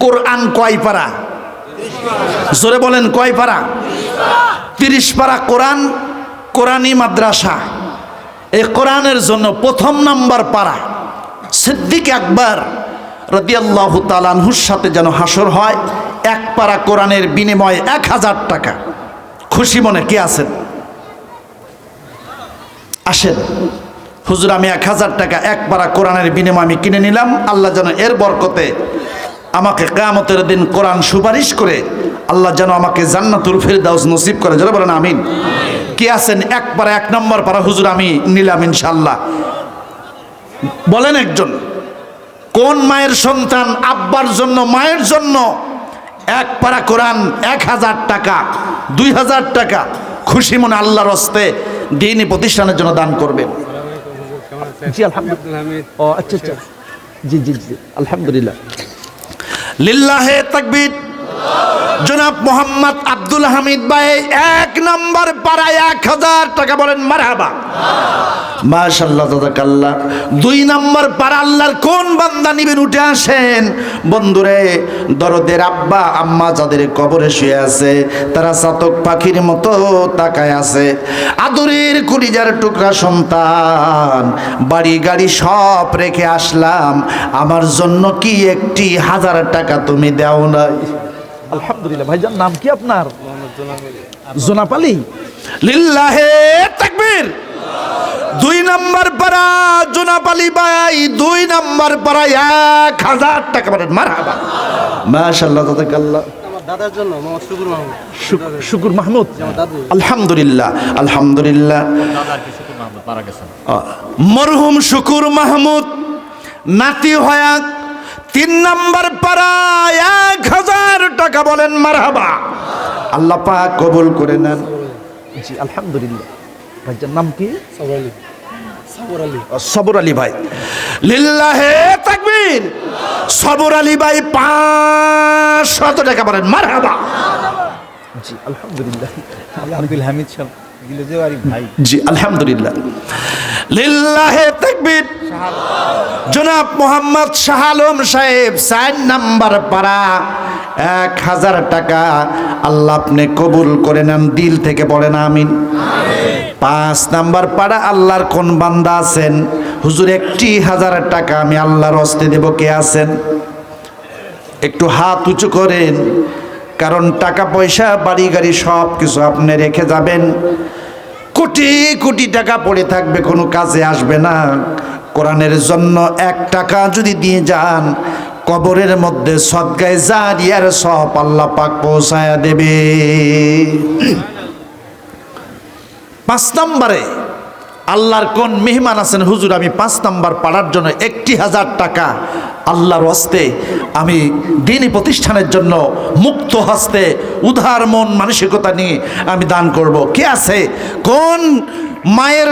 কোরআন কয় পারা? জোরে বলেন, কয় পারা? 30 পারা কোরআন, কোরআনী মাদ্রাসা। এই কোরআনের জন্য প্রথম নাম্বার পারা সিদ্দিক আকবর রাদিয়াল্লাহু তাআলা আনহুর সাথে যেন হাসর হয়। 1 পারা কোরআনের বিনিময়ে 1000 টাকা। খুশি মনে কে আছেন? আসেন হুজুর, আমি 1000 টাকা 1 পারা কোরআনের বিনিময়ে আমি কিনে নিলাম। আল্লাহ যেন এর বরকতে আমাকে কিয়ামতের দিন কোরআন সুপারিশ করে আল্লাহ যেন আমাকে জান্নাতুল ফিরদাউস নসিব করে। যারা বলেন আমিন। কে আছেন 1 পারা 1 নম্বর পারা হুজুর আমি নিলাম ইনশাআল্লাহ? বলেন একজন। কোন মায়ের সন্তান আব্বার জন্য, মায়ের জন্য 1 পারা কোরআন 1000 টাকা, 2000 টাকা খুশি মনে আল্লাহর হস্তে দ্বীনি প্রতিষ্ঠানের জন্য দান করবেন? জি আলহামদুলিল্লাহ। ও আচ্ছা আচ্ছা, জি জি জি আলহামদুলিল্লাহ। লিল্লাহে তাকবীর। জনাব মোহাম্মদ আব্দুল হামিদ ভাই 1 নম্বর পাড়ায় 1000 টাকা। বলেন মারহাবা। মাশাআল্লাহ তাবারাকাল্লাহ। 2 নম্বর পাড়া আল্লাহর কোন বান্দা নিবেন? উঠে আসেন বন্ধুরে। দরদের আব্বা আম্মা যাদের কবরে শুয়ে আছে, তারা চাতক পাখির মতো তাকায় আছে। আদরের কলিজার টুকরা সন্তান, বাড়ি গাড়ি সব রেখে আসলাম, আমার জন্য কি 1000 টাকা তুমি দাও নাই? আলহামদুলিল্লাহ। ভাইজান নাম কি আপনার? জোনাপ আলী। লিল্লাহে তাকবীর। 2 নম্বর পাড়া জোনাপ আলী ভাই, 2 নম্বর পাড়া 1000 টাকা। বলেন মারহাবা। মাশাআল্লাহ তাবারাকাল্লাহ। আমার দাদার জন্য মোহাম্মদ শুকুর মাহমুদ। শুকুর মাহমুদ। আলহামদুলিল্লাহ আলহামদুলিল্লাহ। দাদা কি শুকুর মাহমুদ মারা গেছেন। মরহুম শুকুর মাহমুদ নাতি হয়া 3 নম্বর পাড়া 1000 টাকা। বলেন মারহাবা। আল্লাহ পাক কবুল করে নেন। জি আলহামদুলিল্লাহ। ভাইজান নাম কি? সবর আলী। সবর আলী। সবর আলী ভাই। লিল্লাহে তাকবীর। সবর আলী ভাই 500 টাকা। বলেন মারহাবা। জি আলহামদুলিল্লাহ। আব্দুল হামিদ সাহেব গিলজেওয়ারি ভাই। জি আলহামদুলিল্লাহ। লিল্লাহে তাকবীর। জনাব মোহাম্মদ শাহ আলম সাহেব 4 নম্বর পাড়া 1000 টাকা। আল্লাহ আপনি কবুল করে নেন, দিল থেকে বলেন আমিন। 5 নম্বর পাড়া আল্লাহর কোন বান্দা আছেন? হুজুর 1000 টাকা আমি আল্লাহর হস্তে দেব। কে আছেন? একটু হাত উঁচু করেন, কারণ টাকা পয়সা বাড়ি গাড়ি সব কিছু আপনি রেখে যাবেন, কোটি কোটি টাকা পড়ে থাকবে, কোনো কাজে আসবে না। কোরআনের জন্য 1 টাকা যদি দিয়ে যান, কবরের মধ্যে সদকায়ে জারিয়ার সব আল্লাহ পাক পৌঁছায়া দেবে। 5 নম্বরে আল্লাহর কোন মেহমান আছেন? হুজুর আমি 5 নম্বর পাড়ার জন্য 1000 টাকা আল্লাহর হস্তে আমি দ্বীনি প্রতিষ্ঠানের জন্য মুক্ত হস্তে উদার মন মানসিকতা নিয়ে আমি দান করব। কে আছে? কোন মায়ের